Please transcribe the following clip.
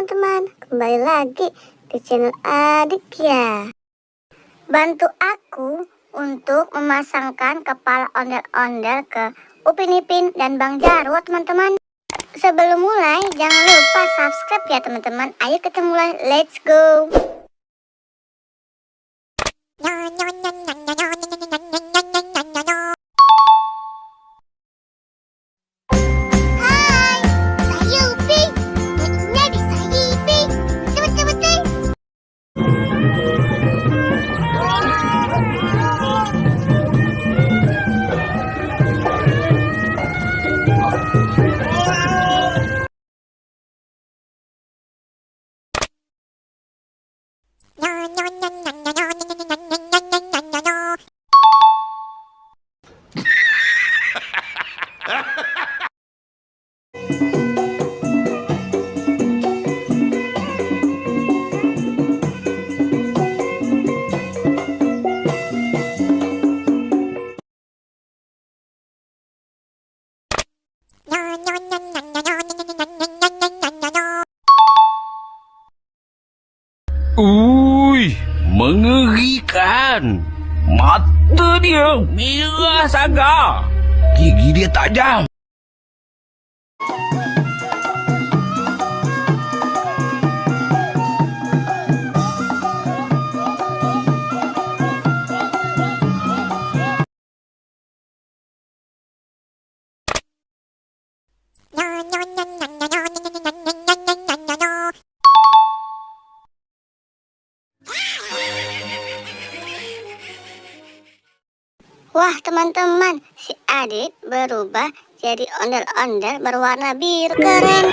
teman-teman, kembali lagi di channel Aditya. Bantu aku untuk memasangkan kepala ondel-ondel ke Upin Ipin dan Bang Jarwo teman-teman. Sebelum mulai jangan lupa subscribe ya teman-teman. Ayo kita mulai, let's go. Mengerikan. Mata dia merah sangat. Gigi dia tajam. Wah teman-teman, si Adit berubah jadi ondel-ondel berwarna biru, keren.